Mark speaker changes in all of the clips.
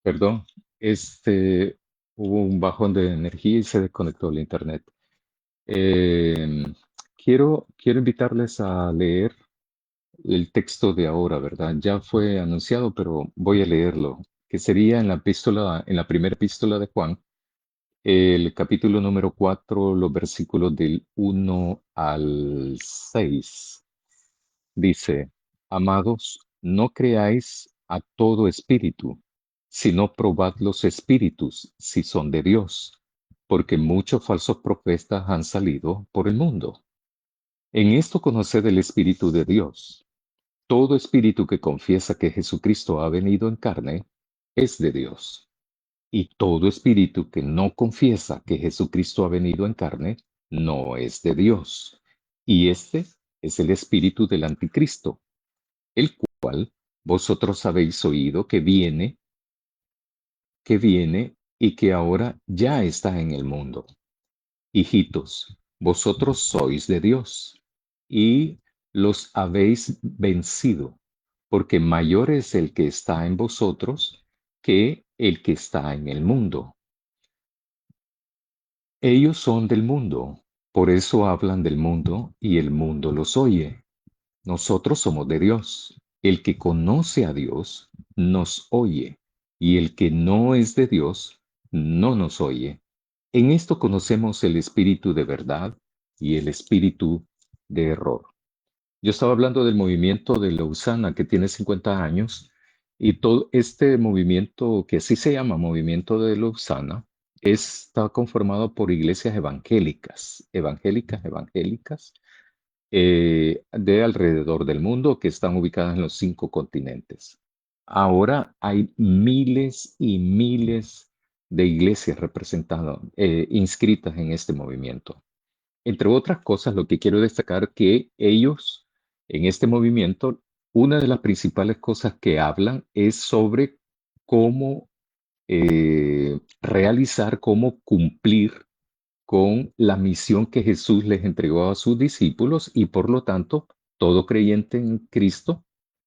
Speaker 1: Perdón, este, hubo un bajón de energía y se desconectó el internet. Eh, quiero invitarles a leer el texto de ahora, ¿verdad? Ya fue anunciado, pero voy a leerlo, que sería en la primera epístola de Juan, el capítulo número 4, los versículos del 1 al 6. Dice, amados, no creáis a todo espíritu, sino probad los espíritus si son de Dios, porque muchos falsos profetas han salido por el mundo. En esto conoced el Espíritu de Dios. Todo espíritu que confiesa que Jesucristo ha venido en carne es de Dios. Y todo espíritu que no confiesa que Jesucristo ha venido en carne no es de Dios. Y este es el espíritu del anticristo, el cual vosotros habéis oído que viene y que ahora ya está en el mundo. Hijitos, vosotros sois de Dios y los habéis vencido, porque mayor es el que está en vosotros que el que está en el mundo. Ellos son del mundo, por eso hablan del mundo y el mundo los oye. Nosotros somos de Dios. El que conoce a Dios nos oye, y el que no es de Dios no nos oye. En esto conocemos el espíritu de verdad y el espíritu de error. Yo estaba hablando del movimiento de Lausana, que tiene 50 años, y todo este movimiento, que así se llama Movimiento de Lausana, está conformado por iglesias evangélicas, de alrededor del mundo que están ubicadas en los 5 continentes. Ahora hay miles y miles de iglesias representadas, inscritas en este movimiento. Entre otras cosas, lo que quiero destacar que ellos, en este movimiento, una de las principales cosas que hablan es sobre cómo realizar, cómo cumplir con la misión que Jesús les entregó a sus discípulos y por lo tanto todo creyente en Cristo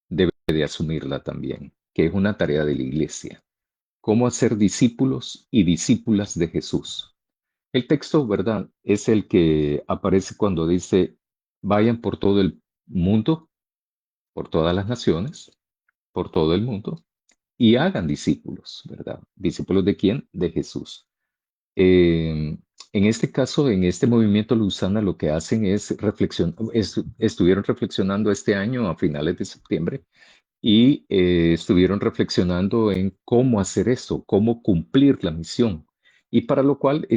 Speaker 1: debe de asumirla también, que es una tarea de la iglesia. Cómo hacer discípulos y discípulas de Jesús. El texto, ¿verdad? Es el que aparece cuando dice, vayan por todo el mundo, por todas las naciones, por todo el mundo, y hagan discípulos, ¿verdad? ¿Discípulos de quién? De Jesús. En este caso, en este movimiento Luzana, lo que hacen es estuvieron reflexionando este año a finales de septiembre y estuvieron reflexionando en cómo hacer eso, cómo cumplir la misión. Y para lo cual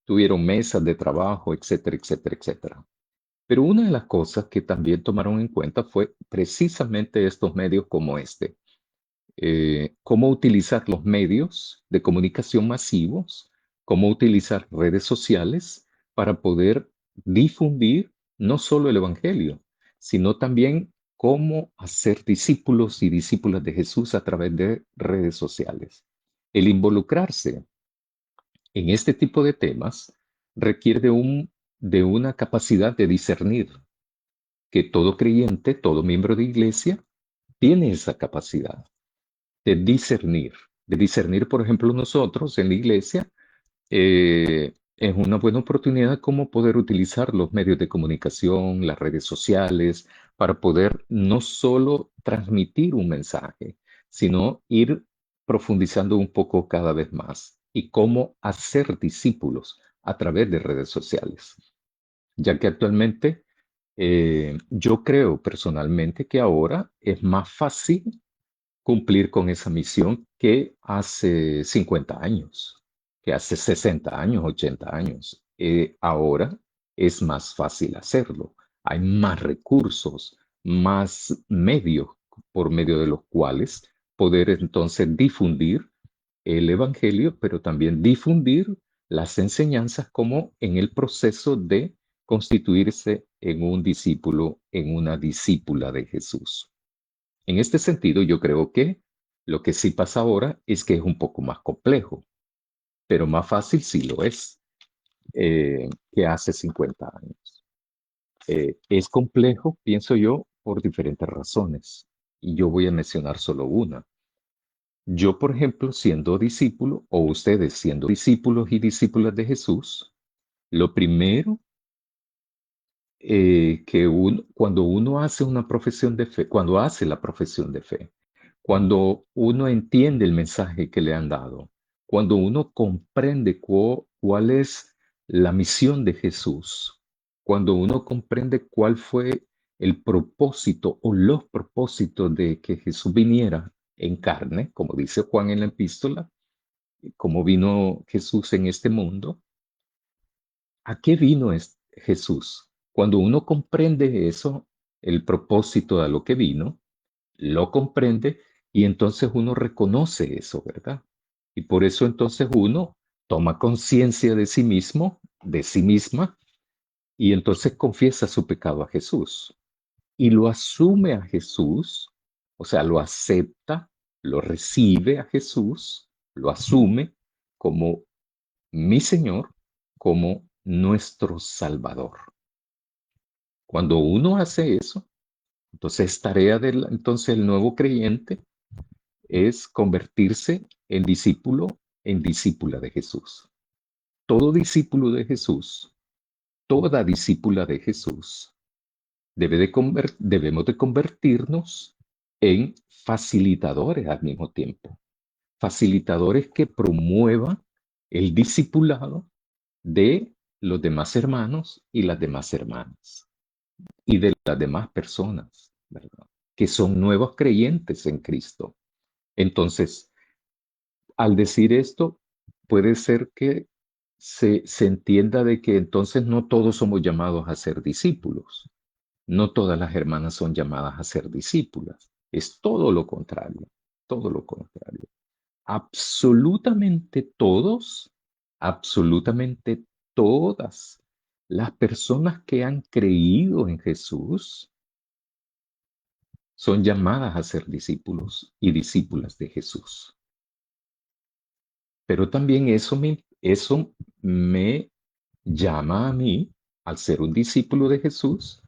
Speaker 1: tuvieron mesas de trabajo, etcétera, etcétera, etcétera. Pero una de las cosas que también tomaron en cuenta fue precisamente estos medios como este, cómo utilizar los medios de comunicación masivos, cómo utilizar redes sociales para poder difundir no solo el Evangelio, sino también cómo hacer discípulos y discípulas de Jesús a través de redes sociales. El involucrarse en este tipo de temas requiere de una capacidad de discernir, que todo creyente, todo miembro de iglesia, tiene esa capacidad de discernir, por ejemplo, nosotros en la iglesia, es una buena oportunidad como poder utilizar los medios de comunicación, las redes sociales, para poder no solo transmitir un mensaje, sino ir profundizando un poco cada vez más y cómo hacer discípulos a través de redes sociales, ya que actualmente yo creo personalmente que ahora es más fácil cumplir con esa misión que hace 50 años, que hace 60 años, 80 años. Ahora es más fácil hacerlo. Hay más recursos, más medios por medio de los cuales poder entonces difundir el Evangelio, pero también difundir las enseñanzas como en el proceso de constituirse en un discípulo, en una discípula de Jesús. En este sentido, yo creo que lo que sí pasa ahora es que es un poco más complejo, pero más fácil sí lo es, que hace 50 años. Es complejo, pienso yo, por diferentes razones, y yo voy a mencionar solo una. Yo, por ejemplo, siendo discípulo, o ustedes siendo discípulos y discípulas de Jesús, lo primero cuando uno hace una profesión de fe, cuando hace la profesión de fe, cuando uno entiende el mensaje que le han dado, cuando uno comprende cuál es la misión de Jesús, cuando uno comprende cuál fue el propósito o los propósitos de que Jesús viniera en carne, como dice Juan en la epístola, como vino Jesús en este mundo, ¿a qué vino Jesús? Cuando uno comprende eso, el propósito de lo que vino, lo comprende y entonces uno reconoce eso, ¿verdad? Y por eso entonces uno toma conciencia de sí mismo, de sí misma, y entonces confiesa su pecado a Jesús y lo asume a Jesús, o sea, lo acepta, lo recibe a Jesús, lo asume como mi Señor, como nuestro Salvador. Cuando uno hace eso, entonces es tarea del entonces el nuevo creyente es convertirse en discípula de Jesús. Todo discípulo de Jesús, toda discípula de Jesús, debemos de convertirnos en facilitadores al mismo tiempo. Facilitadores que promuevan el discipulado de los demás hermanos y las demás hermanas y de las demás personas, ¿verdad? Que son nuevos creyentes en Cristo. Entonces, al decir esto, puede ser que se entienda de que entonces no todos somos llamados a ser discípulos, no todas las hermanas son llamadas a ser discípulas. Es todo lo contrario, todo lo contrario. Absolutamente todos, absolutamente todas las personas que han creído en Jesús son llamadas a ser discípulos y discípulas de Jesús. Pero también eso me llama a mí, al ser un discípulo de Jesús,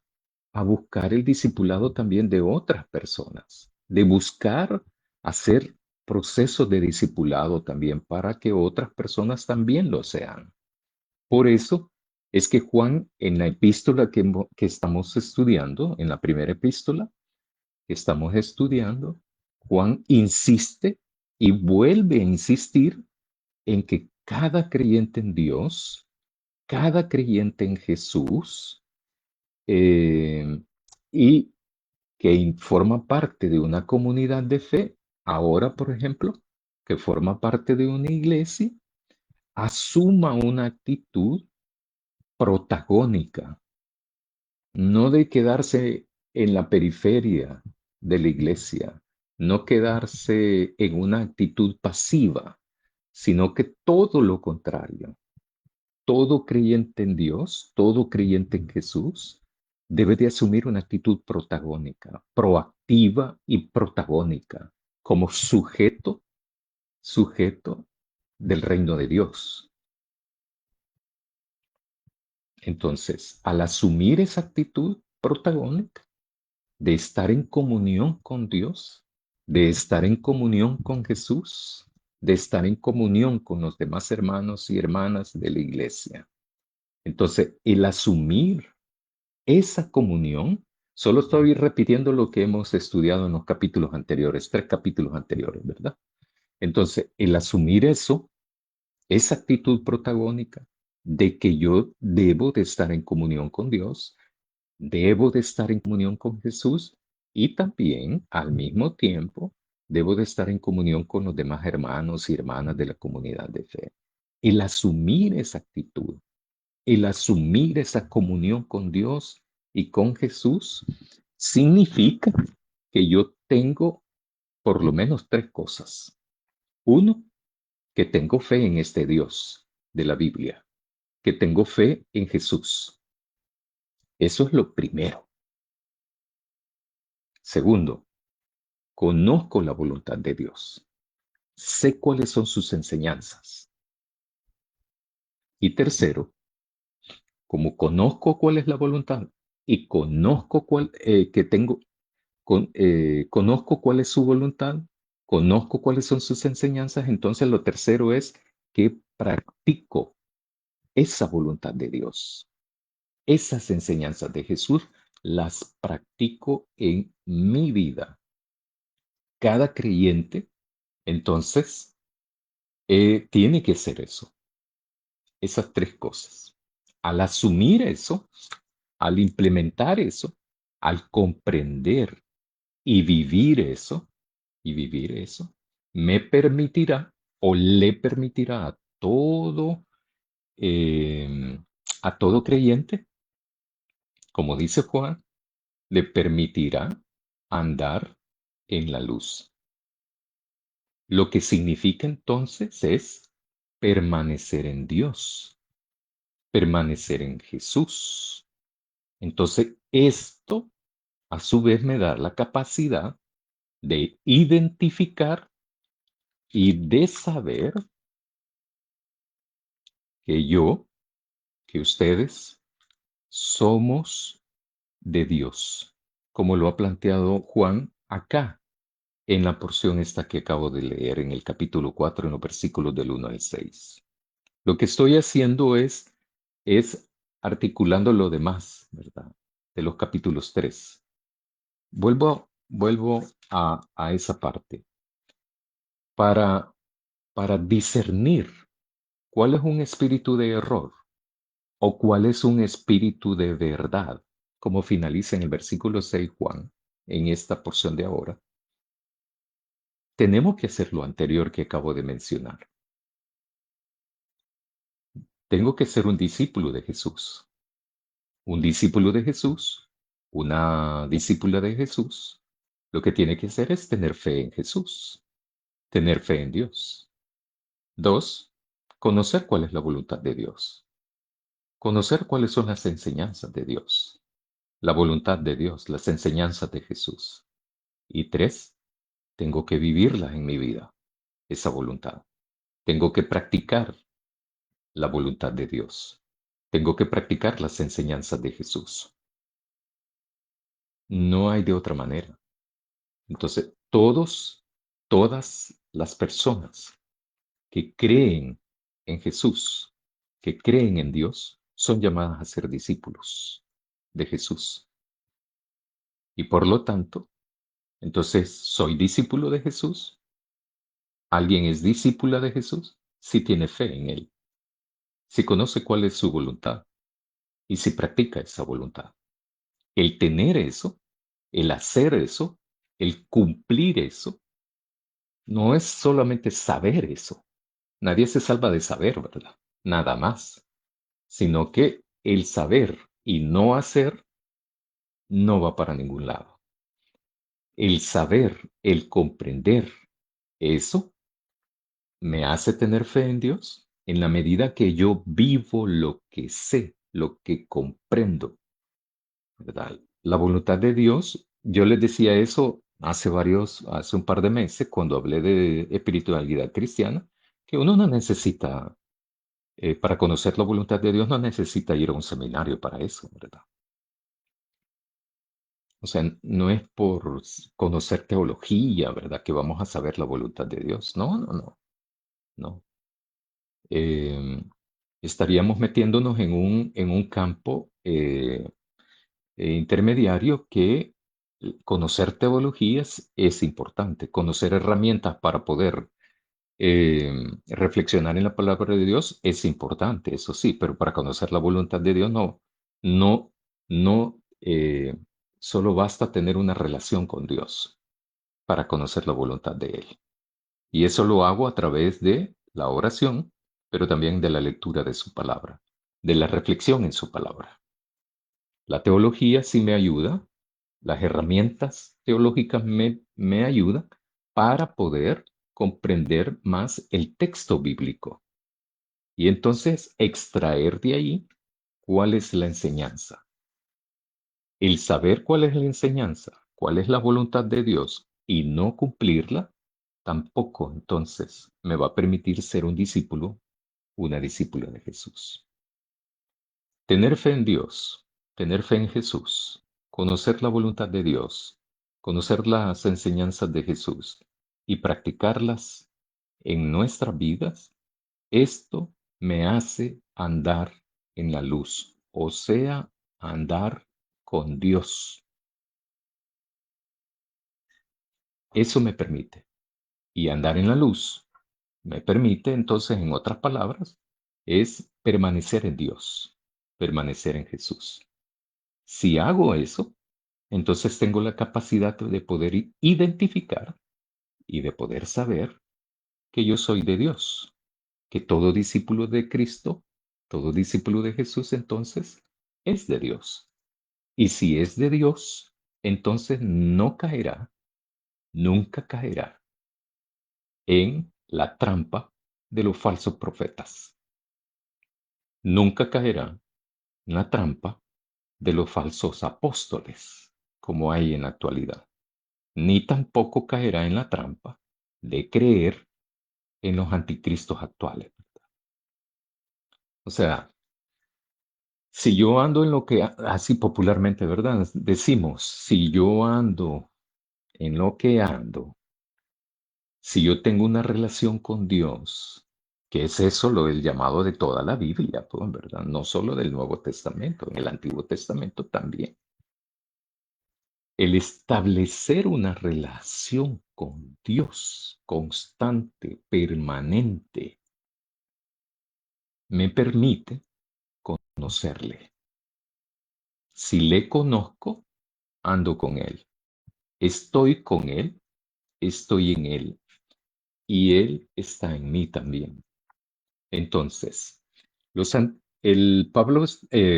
Speaker 1: a buscar el discipulado también de otras personas, de buscar hacer procesos de discipulado también para que otras personas también lo sean. Por eso es que Juan, en la epístola que estamos estudiando, en la primera epístola que estamos estudiando, Juan insiste y vuelve a insistir en que cada creyente en Dios, cada creyente en Jesús, eh, y que forma parte de una comunidad de fe, ahora, por ejemplo, que forma parte de una iglesia, asuma una actitud protagónica, no de quedarse en la periferia de la iglesia, no quedarse en una actitud pasiva, sino que todo lo contrario. Todo creyente en Dios, todo creyente en Jesús, debe de asumir una actitud protagónica, proactiva y protagónica, como sujeto del reino de Dios. Entonces, al asumir esa actitud protagónica, de estar en comunión con Dios, de estar en comunión con Jesús, de estar en comunión con los demás hermanos y hermanas de la iglesia. Entonces, el asumir esa comunión, solo estoy repitiendo lo que hemos estudiado en los capítulos anteriores, 3 capítulos anteriores, ¿verdad? Entonces, el asumir eso, esa actitud protagónica de que yo debo de estar en comunión con Dios, debo de estar en comunión con Jesús y también al mismo tiempo debo de estar en comunión con los demás hermanos y hermanas de la comunidad de fe. El asumir esa actitud, el asumir esa comunión con Dios y con Jesús significa que yo tengo por lo menos 3 cosas. Uno, que tengo fe en este Dios de la Biblia, que tengo fe en Jesús. Eso es lo primero. Segundo, conozco la voluntad de Dios. Sé cuáles son sus enseñanzas. Y tercero, como conozco cuál es la voluntad y conozco conozco cuál es su voluntad, conozco cuáles son sus enseñanzas, entonces lo tercero es que practico esa voluntad de Dios. Esas enseñanzas de Jesús las practico en mi vida. Cada creyente, entonces, tiene que hacer eso, esas tres cosas. Al asumir eso, al implementar eso, al comprender y y vivir eso, me permitirá o le permitirá eh, a todo creyente, como dice Juan, le permitirá andar en la luz. Lo que significa entonces es permanecer en Dios, permanecer en Jesús. Entonces, esto a su vez me da la capacidad de identificar y de saber que yo, que ustedes, somos de Dios, como lo ha planteado Juan acá en la porción esta que acabo de leer en el capítulo 4, en los versículos del 1 al 6. Lo que estoy haciendo es articulando lo demás, ¿verdad? De los capítulos 3. Vuelvo a esa parte para, para discernir cuál es un espíritu de error o cuál es un espíritu de verdad, como finaliza en el versículo 6 Juan, en esta porción de ahora. Tenemos que hacer lo anterior que acabo de mencionar. Tengo que ser un discípulo de Jesús. Un discípulo de Jesús, una discípula de Jesús, lo que tiene que hacer es tener fe en Jesús, tener fe en Dios. Dos, conocer cuál es la voluntad de Dios, conocer cuáles son las enseñanzas de Dios, la voluntad de Dios, las enseñanzas de Jesús. Y tres, tengo que vivirla en mi vida, esa voluntad. Tengo que practicar la voluntad de Dios. Tengo que practicar las enseñanzas de Jesús. No hay de otra manera. Entonces, todas las personas que creen en Jesús, que creen en Dios, son llamadas a ser discípulos de Jesús. Y por lo tanto, entonces, ¿soy discípulo de Jesús? ¿Alguien es discípula de Jesús? Si tiene fe en Él, si conoce cuál es su voluntad y si practica esa voluntad. El tener eso, el hacer eso, el cumplir eso, no es solamente saber eso. Nadie se salva de saber, ¿verdad? Nada más. Sino que el saber y no hacer no va para ningún lado. El saber, el comprender eso me hace tener fe en Dios en la medida que yo vivo lo que sé, lo que comprendo, ¿verdad? La voluntad de Dios, yo les decía eso hace un par de meses, cuando hablé de espiritualidad cristiana, que uno no necesita, para conocer la voluntad de Dios, no necesita ir a un seminario para eso, ¿verdad? O sea, no es por conocer teología, ¿verdad? Que vamos a saber la voluntad de Dios. No, no, no, no. Eh, estaríamos metiéndonos en un campo intermediario que conocer teologías es importante, conocer herramientas para poder reflexionar en la palabra de Dios es importante, eso sí, pero para conocer la voluntad de Dios no, no, solo basta tener una relación con Dios para conocer la voluntad de Él. Y eso lo hago a través de la oración, pero también de la lectura de su palabra, de la reflexión en su palabra. La teología sí me ayuda, las herramientas teológicas me ayudan para poder comprender más el texto bíblico y entonces extraer de ahí cuál es la enseñanza. El saber cuál es la enseñanza, cuál es la voluntad de Dios y no cumplirla, tampoco entonces me va a permitir ser un discípulo, una discípula de Jesús. Tener fe en Dios, tener fe en Jesús, conocer la voluntad de Dios, conocer las enseñanzas de Jesús y practicarlas en nuestras vidas, esto me hace andar en la luz, o sea, andar con Dios. Eso me permite. Y andar en la luz me permite, entonces, en otras palabras, es permanecer en Dios, permanecer en Jesús. Si hago eso, entonces tengo la capacidad de poder identificar y de poder saber que yo soy de Dios, que todo discípulo de Cristo, todo discípulo de Jesús, entonces, es de Dios. Y si es de Dios, entonces no caerá, nunca caerá en la trampa de los falsos profetas. Nunca caerá en la trampa de los falsos apóstoles, como hay en la actualidad. Ni tampoco caerá en la trampa de creer en los anticristos actuales. O sea, si yo ando en lo que, así popularmente, ¿verdad? Decimos, si yo ando en lo que ando, si yo tengo una relación con Dios, que es eso lo del llamado de toda la Biblia, pues, ¿verdad? No solo del Nuevo Testamento, en el Antiguo Testamento también. El establecer una relación con Dios constante, permanente, me permite conocerle. Si le conozco, ando con Él. Estoy con Él, estoy en Él y Él está en mí también. Entonces,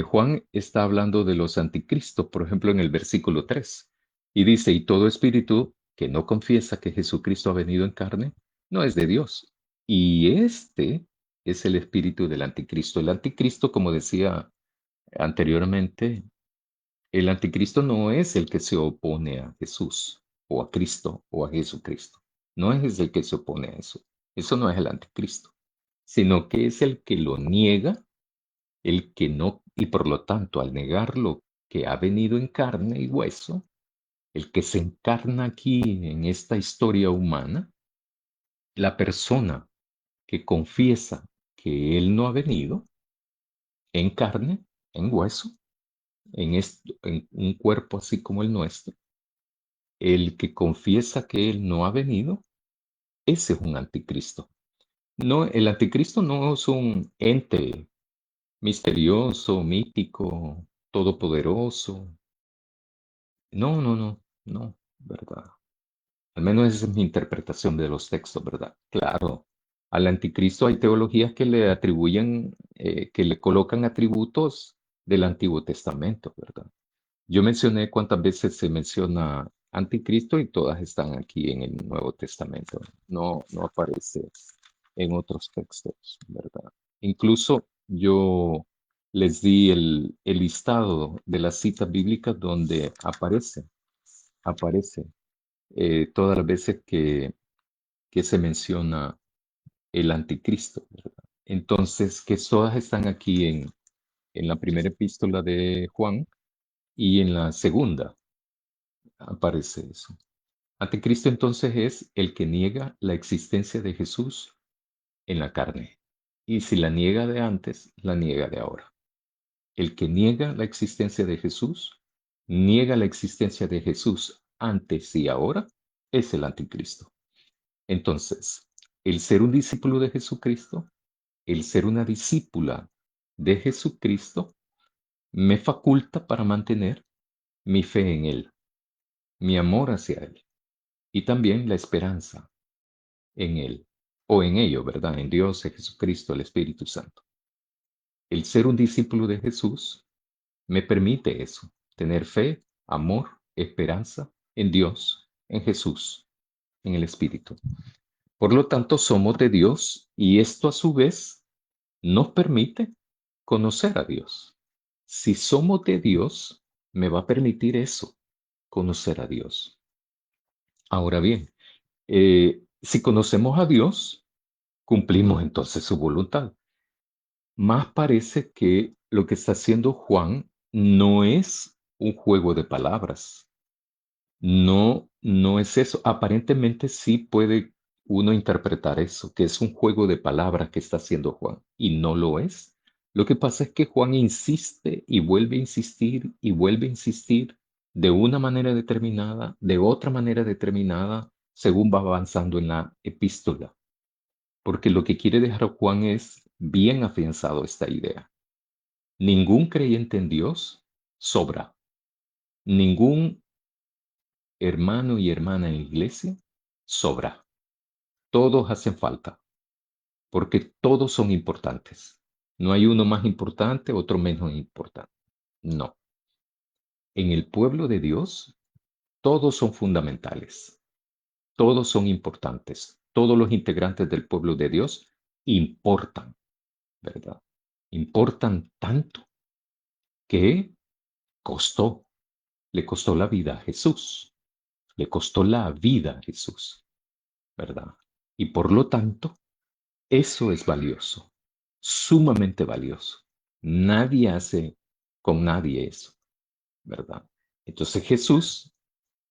Speaker 1: Juan está hablando de los anticristos, por ejemplo, en el versículo 3, y dice, y todo espíritu que no confiesa que Jesucristo ha venido en carne, no es de Dios. Y este es el espíritu del anticristo. El anticristo, como decía anteriormente, el anticristo no es el que se opone a Jesús o a Cristo o a Jesucristo. No es el que se opone a eso. Eso no es el anticristo, sino que es el que lo niega, el que no, y por lo tanto al negarlo que ha venido en carne y hueso, el que se encarna aquí en esta historia humana, la persona que confiesa que Él no ha venido en carne, en hueso, en un cuerpo así como el nuestro, el que confiesa que Él no ha venido, ese es un anticristo. No, el anticristo no es un ente misterioso, mítico, todopoderoso. No, no, no, no, ¿verdad? Al menos esa es mi interpretación de los textos, ¿verdad? Claro, al anticristo hay teologías que le atribuyen, que le colocan atributos del Antiguo Testamento, ¿verdad? Yo mencioné cuántas veces se menciona anticristo y todas están aquí en el Nuevo Testamento. No, no aparece en otros textos, ¿verdad? Incluso yo les di el listado de las citas bíblicas donde aparece todas las veces que se menciona el anticristo, ¿verdad? Entonces, que todas están aquí en la primera epístola de Juan y en la segunda aparece eso. Anticristo entonces es el que niega la existencia de Jesús en la carne. Y si la niega de antes, la niega de ahora. El que niega la existencia de Jesús, niega la existencia de Jesús antes y ahora, es el anticristo. Entonces, el ser un discípulo de Jesucristo, el ser una discípula de Jesucristo, me faculta para mantener mi fe en Él, mi amor hacia Él y también la esperanza en Él o en ello, ¿verdad? En Dios, en Jesucristo, el Espíritu Santo. El ser un discípulo de Jesús me permite eso, tener fe, amor, esperanza en Dios, en Jesús, en el Espíritu. Por lo tanto, somos de Dios y esto a su vez nos permite conocer a Dios. Si somos de Dios, me va a permitir eso, conocer a Dios. Ahora bien, si conocemos a Dios, cumplimos entonces su voluntad. Más parece que lo que está haciendo Juan no es un juego de palabras, No, no es eso. Aparentemente sí puede uno interpretar eso, que es un juego de palabras que está haciendo Juan, y no lo es. Lo que pasa es que Juan insiste y vuelve a insistir y vuelve a insistir de una manera determinada, de otra manera determinada, según va avanzando en la epístola. Porque lo que quiere dejar Juan es bien afianzado esta idea. Ningún creyente en Dios sobra. Ningún hermano y hermana en la iglesia sobra. Todos hacen falta, porque todos son importantes. No hay uno más importante, otro menos importante. No. En el pueblo de Dios, todos son fundamentales. Todos son importantes. Todos los integrantes del pueblo de Dios importan, ¿verdad? Importan tanto que costó, le costó la vida a Jesús. Le costó la vida a Jesús, ¿verdad? Y por lo tanto, eso es valioso, sumamente valioso. Nadie hace con nadie eso, ¿verdad? Entonces Jesús,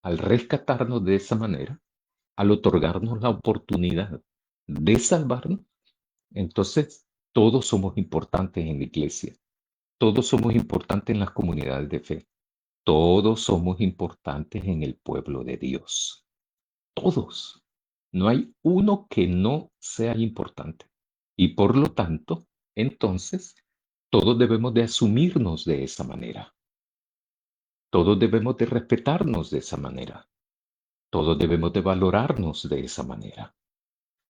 Speaker 1: al rescatarnos de esa manera, al otorgarnos la oportunidad de salvarnos, entonces todos somos importantes en la iglesia, todos somos importantes en las comunidades de fe, todos somos importantes en el pueblo de Dios, todos. No hay uno que no sea importante. Y por lo tanto, entonces, todos debemos de asumirnos de esa manera. Todos debemos de respetarnos de esa manera. Todos debemos de valorarnos de esa manera.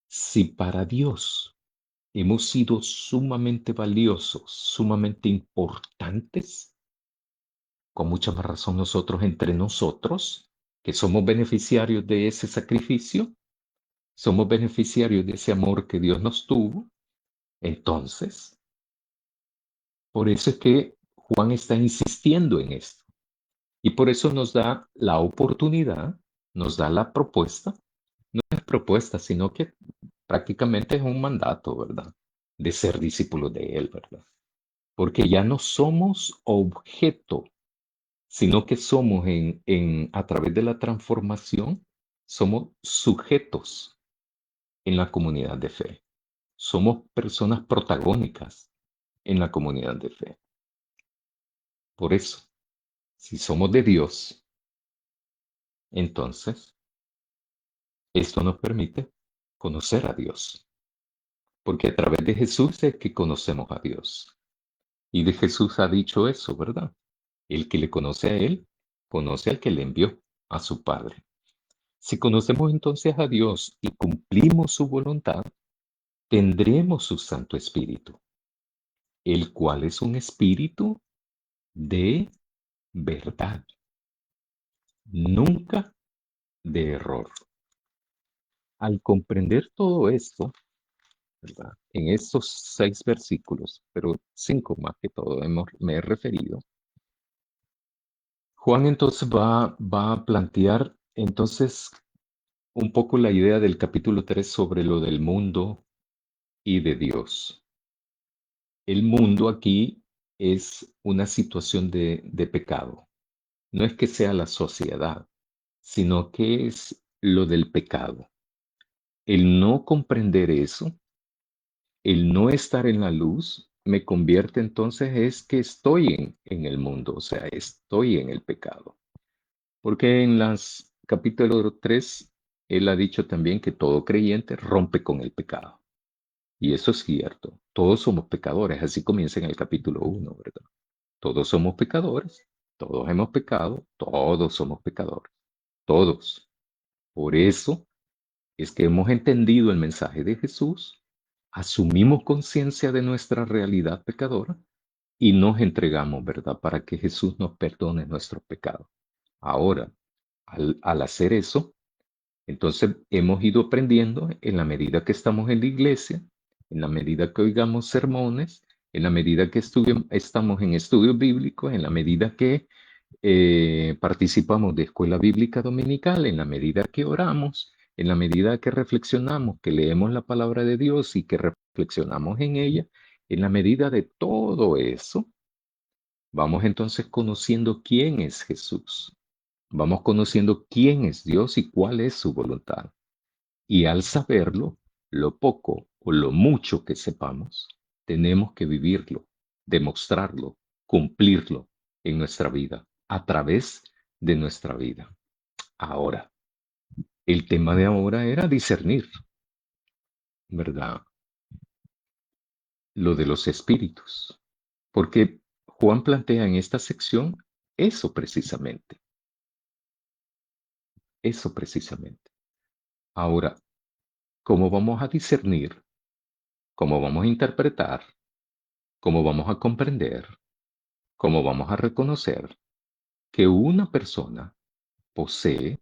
Speaker 1: Si para Dios hemos sido sumamente valiosos, sumamente importantes, con mucha más razón nosotros entre nosotros, que somos beneficiarios de ese sacrificio, somos beneficiarios de ese amor que Dios nos tuvo, entonces, por eso es que Juan está insistiendo en esto. Y por eso nos da la oportunidad, nos da la propuesta, no es propuesta, sino que prácticamente es un mandato, ¿verdad? De ser discípulos de Él, ¿verdad? Porque ya no somos objeto, sino que somos a través de la transformación, somos sujetos en la comunidad de fe. Somos personas protagónicas en la comunidad de fe. Por eso, si somos de Dios, entonces esto nos permite conocer a Dios. Porque a través de Jesús es que conocemos a Dios. Y de Jesús ha dicho eso, ¿verdad? El que le conoce a Él, conoce al que le envió, a su Padre. Si conocemos entonces a Dios y cumplimos su voluntad, tendremos su Santo Espíritu, el cual es un espíritu de verdad, nunca de error. Al comprender todo esto, ¿verdad? En estos 6 versículos, pero 5 más que todo me he referido, Juan entonces va a plantear entonces un poco la idea del capítulo 3 sobre lo del mundo y de Dios. El mundo aquí es una situación de pecado. No es que sea la sociedad, sino que es lo del pecado. El no comprender eso, el no estar en la luz, me convierte entonces es que estoy en el mundo, o sea, estoy en el pecado. Porque en las capítulo 3 él ha dicho también que todo creyente rompe con el pecado. Y eso es cierto. Todos somos pecadores. Así comienza en el capítulo 1, ¿verdad? Todos somos pecadores. Todos hemos pecado. Todos somos pecadores. Todos. Por eso es que hemos entendido el mensaje de Jesús, asumimos conciencia de nuestra realidad pecadora y nos entregamos, ¿verdad? Para que Jesús nos perdone nuestros pecados. Ahora, al hacer eso, entonces hemos ido aprendiendo en la medida que estamos en la iglesia, en la medida que oigamos sermones, en la medida que estamos en estudios bíblicos, en la medida que participamos de escuela bíblica dominical, en la medida que oramos, en la medida que reflexionamos, que leemos la palabra de Dios y que reflexionamos en ella, en la medida de todo eso, vamos entonces conociendo quién es Jesús. Vamos conociendo quién es Dios y cuál es su voluntad. Y al saberlo, lo poco o lo mucho que sepamos, tenemos que vivirlo, demostrarlo, cumplirlo en nuestra vida, a través de nuestra vida. Ahora, el tema de ahora era discernir, ¿verdad? Lo de los espíritus. Porque Juan plantea en esta sección eso precisamente, eso precisamente. Ahora, ¿cómo vamos a discernir? ¿Cómo vamos a interpretar? ¿Cómo vamos a comprender? ¿Cómo vamos a reconocer que una persona posee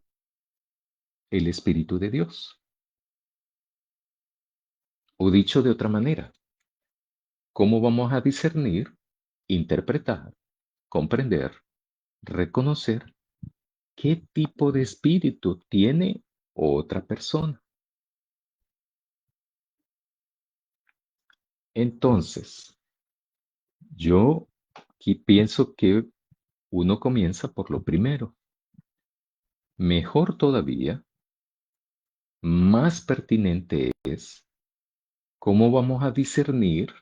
Speaker 1: el Espíritu de Dios? O dicho de otra manera, ¿cómo vamos a discernir, interpretar, comprender, reconocer qué tipo de espíritu tiene otra persona? Entonces, yo aquí pienso que uno comienza por lo primero. Mejor todavía, más pertinente es cómo vamos a discernir,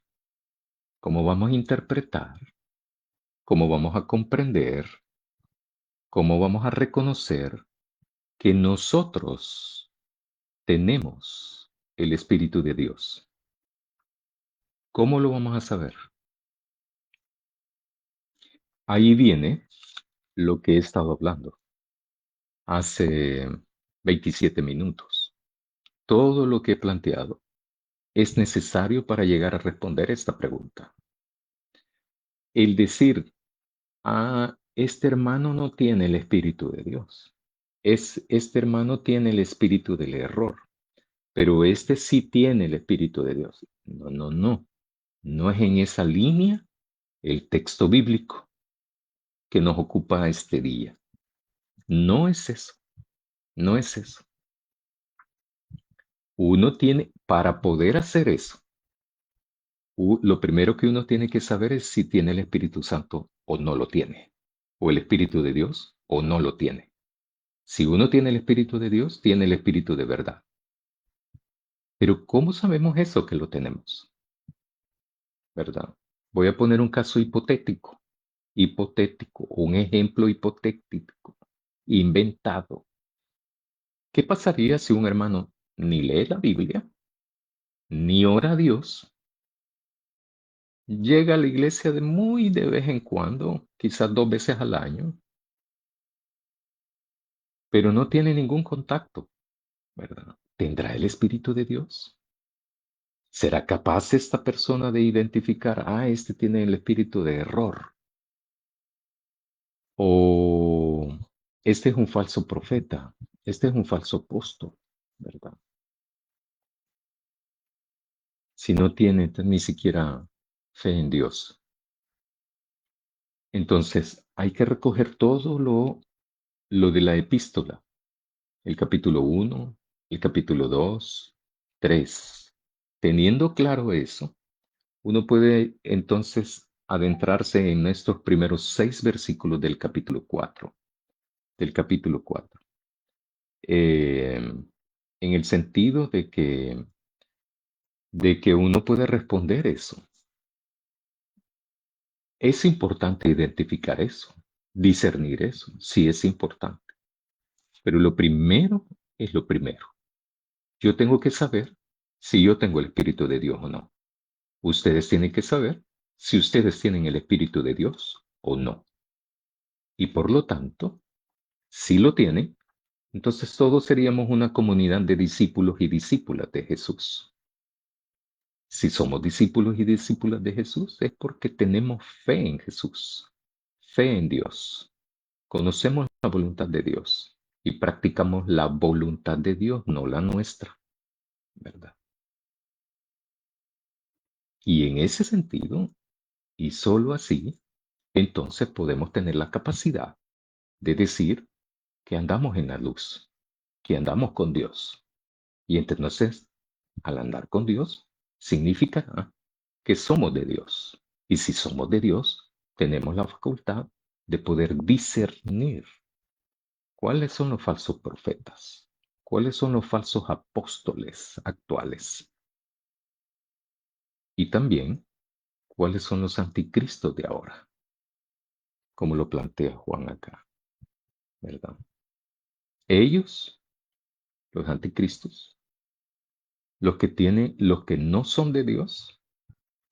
Speaker 1: cómo vamos a interpretar, cómo vamos a comprender, cómo vamos a reconocer que nosotros tenemos el Espíritu de Dios. ¿Cómo lo vamos a saber? Ahí viene lo que he estado hablando hace 27 minutos. Todo lo que he planteado es necesario para llegar a responder esta pregunta. El decir, este hermano no tiene el Espíritu de Dios. Este hermano tiene el espíritu del error, pero este sí tiene el Espíritu de Dios. No, no, no. No es en esa línea el texto bíblico que nos ocupa este día. No es eso. No es eso. Uno tiene, para poder hacer eso, lo primero que uno tiene que saber es si tiene el Espíritu Santo o no lo tiene, o el Espíritu de Dios o no lo tiene. Si uno tiene el Espíritu de Dios, tiene el Espíritu de verdad. Pero ¿cómo sabemos eso que lo tenemos? ¿Verdad? Voy a poner un caso hipotético, un ejemplo hipotético, inventado. ¿Qué pasaría si un hermano ni lee la Biblia, ni ora a Dios, llega a la iglesia de muy de vez en cuando, quizás 2 veces al año, pero no tiene ningún contacto, ¿verdad? ¿Tendrá el Espíritu de Dios? ¿Será capaz esta persona de identificar, este tiene el espíritu de error? O este es un falso profeta, este es un falso apóstol, ¿verdad? Si no tiene ni siquiera fe en Dios. Entonces, hay que recoger todo lo de la epístola, el capítulo 1, el capítulo 2, 3. Teniendo claro eso, uno puede entonces adentrarse en estos primeros 6 versículos del capítulo 4, del capítulo 4, en el sentido de que uno puede responder eso. Es importante identificar eso, discernir eso, sí es importante. Pero lo primero es lo primero. Yo tengo que saber si yo tengo el Espíritu de Dios o no. Ustedes tienen que saber si ustedes tienen el Espíritu de Dios o no. Y por lo tanto, si lo tienen, entonces todos seríamos una comunidad de discípulos y discípulas de Jesús. Si somos discípulos y discípulas de Jesús, es porque tenemos fe en Jesús, fe en Dios. Conocemos la voluntad de Dios y practicamos la voluntad de Dios, no la nuestra, ¿verdad? Y en ese sentido, y solo así, entonces podemos tener la capacidad de decir que andamos en la luz, que andamos con Dios. Y entonces, al andar con Dios, significará que somos de Dios. Y si somos de Dios, tenemos la facultad de poder discernir ¿Cuáles son los falsos profetas? ¿Cuáles son los falsos apóstoles actuales? Y también, ¿cuáles son los anticristos de ahora? Como lo plantea Juan acá, ¿verdad? Ellos, los anticristos, los que no son de Dios,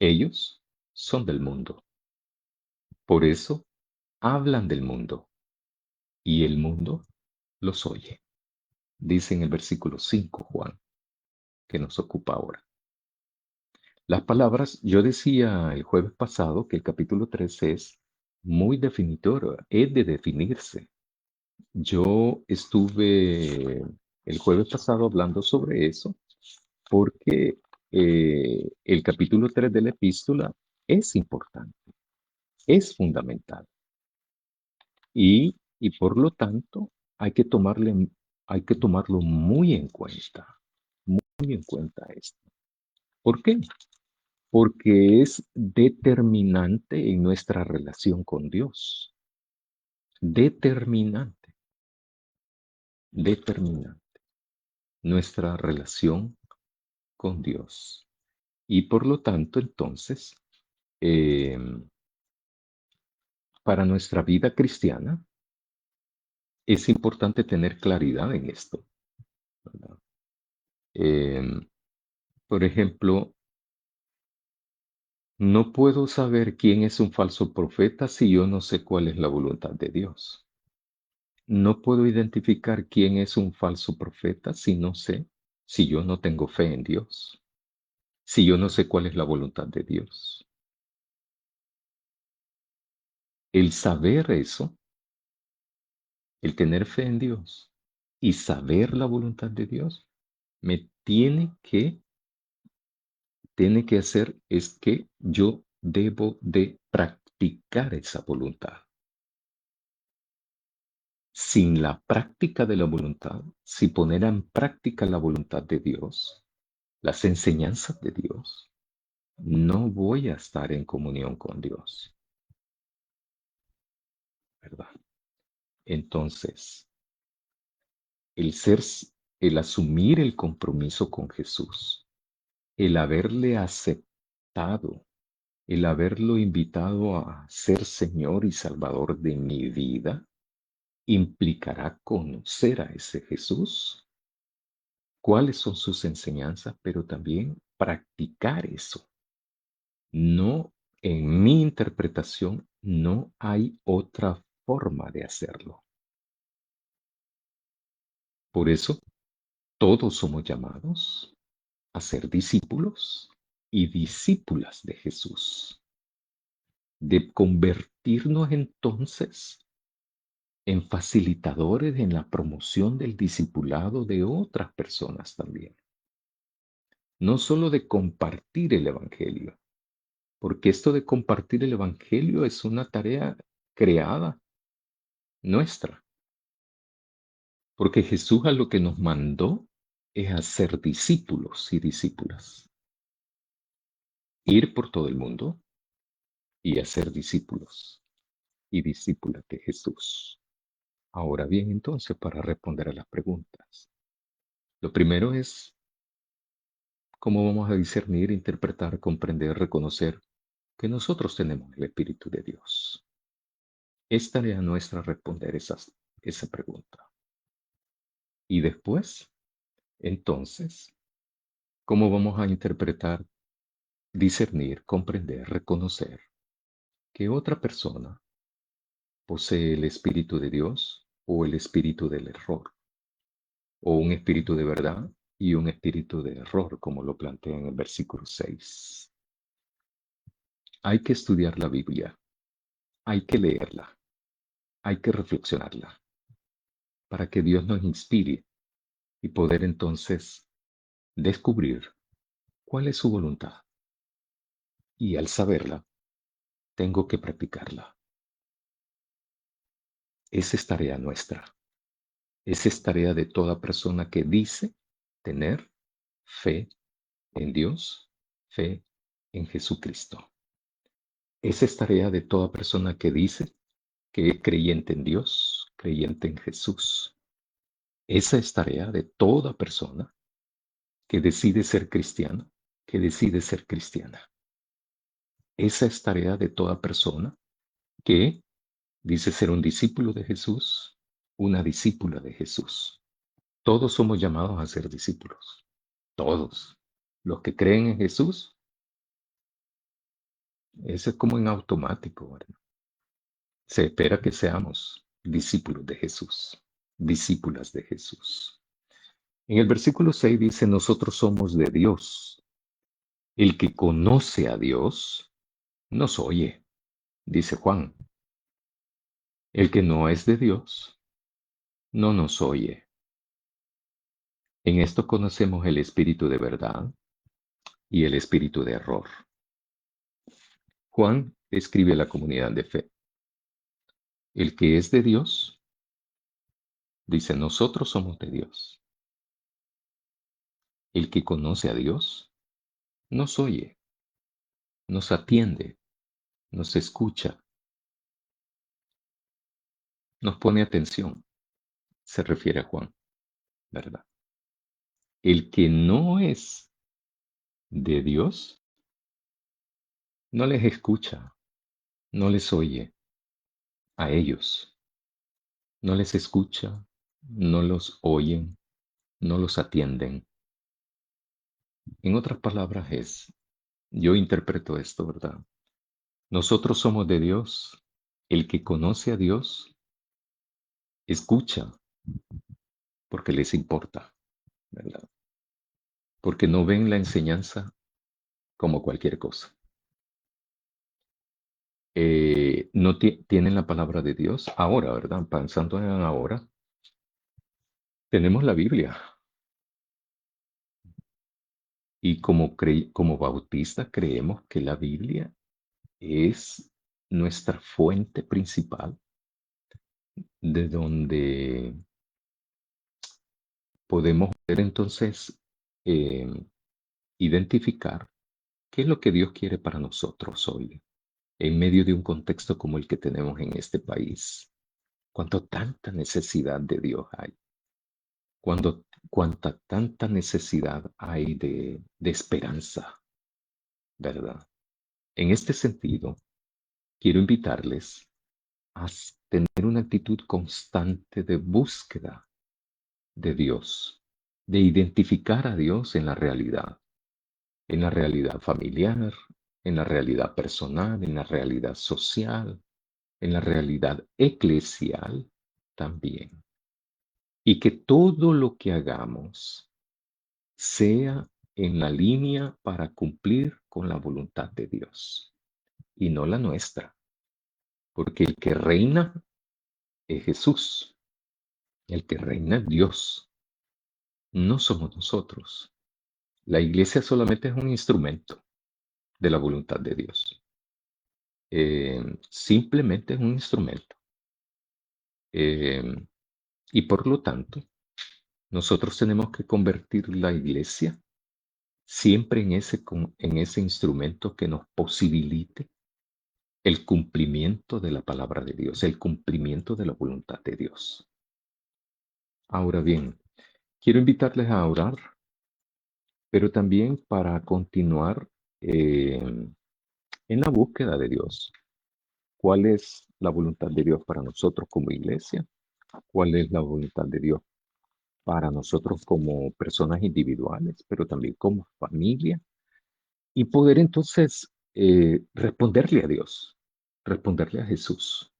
Speaker 1: ellos son del mundo. Por eso hablan del mundo y el mundo los oye. Dice en el versículo 5 Juan, que nos ocupa ahora. Las palabras, yo decía el jueves pasado que el capítulo 3 es muy definitorio, es de definirse. Yo estuve el jueves pasado hablando sobre eso porque el capítulo 3 de la epístola es importante, es fundamental y por lo tanto hay que tomarlo muy en cuenta esto. ¿Por qué? Porque es determinante en nuestra relación con Dios. Determinante, determinante. Nuestra relación con Dios. Y por lo tanto, entonces, eh, para nuestra vida cristiana, es importante tener claridad en esto, ¿verdad? Eh, por ejemplo, no puedo saber quién es un falso profeta si yo no sé cuál es la voluntad de Dios. No puedo identificar quién es un falso profeta si no sé, si yo no tengo fe en Dios, si yo no sé cuál es la voluntad de Dios. El saber eso, el tener fe en Dios y saber la voluntad de Dios, me tiene que hacer es que yo debo de practicar esa voluntad. Sin la práctica de la voluntad, si poner en práctica la voluntad de Dios, las enseñanzas de Dios, no voy a estar en comunión con Dios, ¿verdad? Entonces, el ser, el asumir el compromiso con Jesús, el haberle aceptado, el haberlo invitado a ser Señor y Salvador de mi vida, implicará conocer a ese Jesús, cuáles son sus enseñanzas, pero también practicar eso. No, en mi interpretación, no hay otra forma de hacerlo. Por eso, todos somos llamados a ser discípulos y discípulas de Jesús, de convertirnos entonces en facilitadores en la promoción del discipulado de otras personas también. No solo de compartir el Evangelio, porque esto de compartir el Evangelio es una tarea creada nuestra, porque Jesús a lo que nos mandó es hacer discípulos y discípulas, ir por todo el mundo y hacer discípulos y discípulas de Jesús. Ahora bien, entonces, para responder a las preguntas, lo primero es cómo vamos a discernir, interpretar, comprender, reconocer que nosotros tenemos el Espíritu de Dios. Es tarea nuestra responder esa pregunta. Y después, entonces, ¿cómo vamos a interpretar, discernir, comprender, reconocer que otra persona posee el Espíritu de Dios o el Espíritu del error, o un espíritu de verdad y un espíritu de error, como lo plantea en el versículo 6? Hay que estudiar la Biblia, hay que leerla, hay que reflexionarla, para que Dios nos inspire y poder entonces descubrir cuál es su voluntad. Y al saberla, tengo que practicarla. Esa es tarea nuestra. Esa es tarea de toda persona que dice tener fe en Dios, fe en Jesucristo. Esa es tarea de toda persona que dice que es creyente en Dios, creyente en Jesús. Esa es tarea de toda persona que decide ser cristiano, que decide ser cristiana. Esa es tarea de toda persona que dice ser un discípulo de Jesús, una discípula de Jesús. Todos somos llamados a ser discípulos. Todos. Los que creen en Jesús, eso es como en automático, ¿verdad? Se espera que seamos discípulos de Jesús, discípulas de Jesús. En el versículo 6 dice, nosotros somos de Dios. El que conoce a Dios nos oye, dice Juan. El que no es de Dios no nos oye. En esto conocemos el espíritu de verdad y el espíritu de error. Juan escribe a la comunidad de fe. El que es de Dios, dice, nosotros somos de Dios. El que conoce a Dios nos oye, nos atiende, nos escucha, nos pone atención. Se refiere a Juan, ¿verdad? El que no es de Dios no les escucha, no les oye a ellos, no les escucha, no los oyen, no los atienden. En otras palabras yo interpreto esto, ¿verdad? Nosotros somos de Dios. El que conoce a Dios escucha porque les importa, ¿verdad? Porque no ven la enseñanza como cualquier cosa. No tienen la palabra de Dios ahora, ¿verdad? Pensando en ahora, tenemos la Biblia. Y como bautistas creemos que la Biblia es nuestra fuente principal de donde podemos ver entonces eh, identificar qué es lo que Dios quiere para nosotros hoy, en medio de un contexto como el que tenemos en este país. Cuánto tanta necesidad de Dios hay, cuánta tanta necesidad hay de esperanza, ¿verdad? En este sentido, quiero invitarles a tener una actitud constante de búsqueda de Dios, de identificar a Dios en la realidad familiar, en la realidad personal, en la realidad social, en la realidad eclesial también. Y que todo lo que hagamos sea en la línea para cumplir con la voluntad de Dios y no la nuestra, porque el que reina es Jesús, el que reina es Dios, no somos nosotros. La iglesia solamente es un instrumento de la voluntad de Dios. Simplemente es un instrumento. Eh, y por lo tanto, nosotros tenemos que convertir la iglesia siempre en ese instrumento que nos posibilite el cumplimiento de la palabra de Dios, el cumplimiento de la voluntad de Dios. Ahora bien, quiero invitarles a orar, pero también para continuar en la búsqueda de Dios. ¿Cuál es la voluntad de Dios para nosotros como iglesia? ¿Cuál es la voluntad de Dios para nosotros como personas individuales, pero también como familia? Y poder entonces responderle a Dios, responderle a Jesús,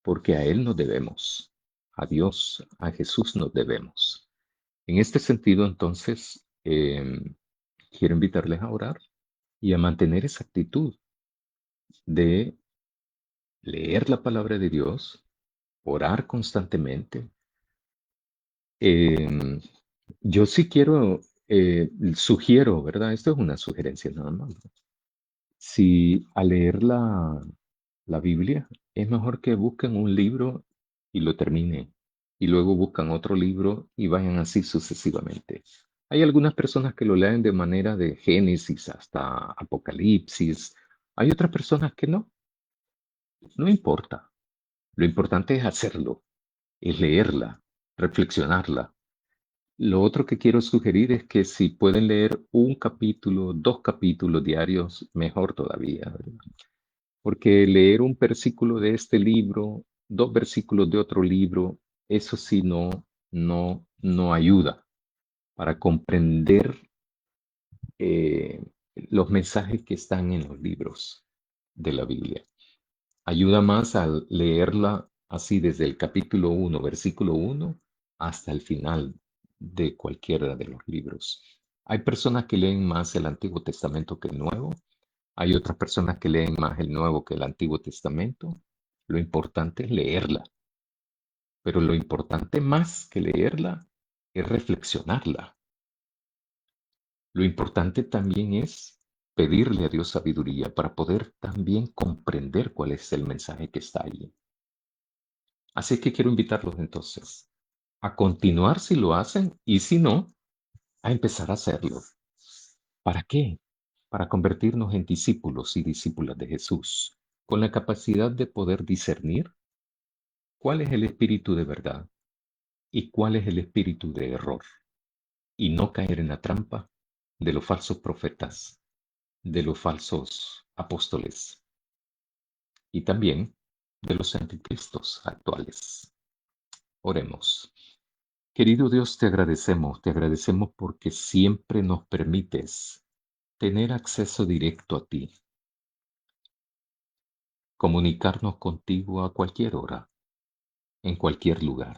Speaker 1: porque a Él nos debemos, a Dios, a Jesús nos debemos. En este sentido, entonces, quiero invitarles a orar y a mantener esa actitud de leer la palabra de Dios, orar constantemente. Em, yo sí quiero, sugiero, ¿verdad? Esto es una sugerencia nada más. Si al leer la Biblia, es mejor que busquen un libro y lo terminen, y luego buscan otro libro y vayan así sucesivamente. Hay algunas personas que lo leen de manera de Génesis hasta Apocalipsis. Hay otras personas que no, no importa. Lo importante es hacerlo. es leerla, reflexionarla. Lo otro que quiero sugerir es que si pueden leer un capítulo, 2 capítulos diarios, mejor todavía, ¿verdad? Porque leer un versículo de este libro, 2 versículos de otro libro, eso sí no ayuda para comprender eh, los mensajes que están en los libros de la Biblia. Ayuda más al leerla así desde el capítulo 1, versículo 1, hasta el final de cualquiera de los libros. Hay personas que leen más el Antiguo Testamento que el Nuevo. Hay otras personas que leen más el Nuevo que el Antiguo Testamento. Lo importante es leerla, pero lo importante más que leerla es reflexionarla. Lo importante también es pedirle a Dios sabiduría para poder también comprender cuál es el mensaje que está allí. Así que quiero invitarlos entonces a continuar si lo hacen y si no, a empezar a hacerlo. ¿Para qué? Para convertirnos en discípulos y discípulas de Jesús, con la capacidad de poder discernir cuál es el espíritu de verdad y cuál es el espíritu de error, y no caer en la trampa de los falsos profetas, de los falsos apóstoles y también de los anticristos actuales. Oremos. Querido Dios, te agradecemos porque siempre nos permites tener acceso directo a ti, comunicarnos contigo a cualquier hora, en cualquier lugar.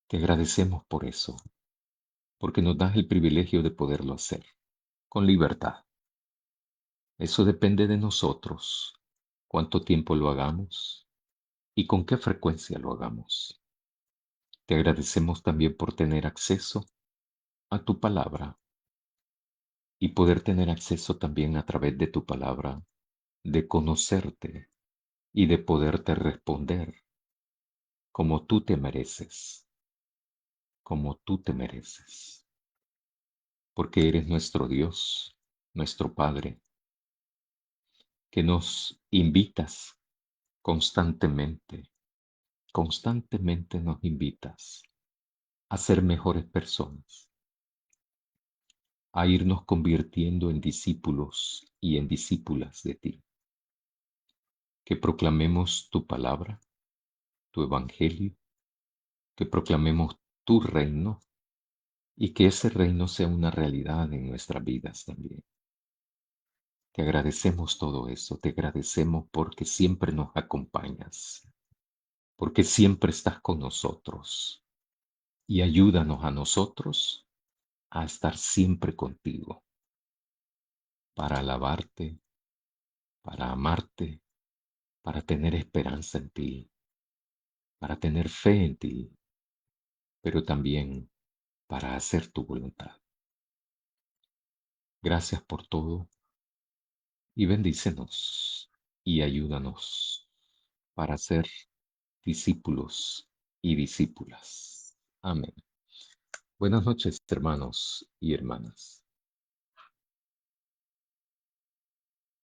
Speaker 1: Te agradecemos por eso, porque nos das el privilegio de poderlo hacer, con libertad. Eso depende de nosotros, cuánto tiempo lo hagamos y con qué frecuencia lo hagamos. Te agradecemos también por tener acceso a tu palabra y poder tener acceso también a través de tu palabra, de conocerte y de poderte responder como tú te mereces, como tú te mereces, porque eres nuestro Dios, nuestro Padre, que nos invitas constantemente, constantemente nos invitas a ser mejores personas, a irnos convirtiendo en discípulos y en discípulas de ti, que proclamemos tu palabra, tu evangelio, que proclamemos tu reino y que ese reino sea una realidad en nuestras vidas también. Te agradecemos todo eso, te agradecemos porque siempre nos acompañas, porque siempre estás con nosotros y ayúdanos a nosotros a estar siempre contigo, para alabarte, para amarte, para tener esperanza en ti, para tener fe en ti, pero también para hacer tu voluntad. Gracias por todo y bendícenos y ayúdanos para ser discípulos y discípulas. Amén. Buenas noches, hermanos y hermanas.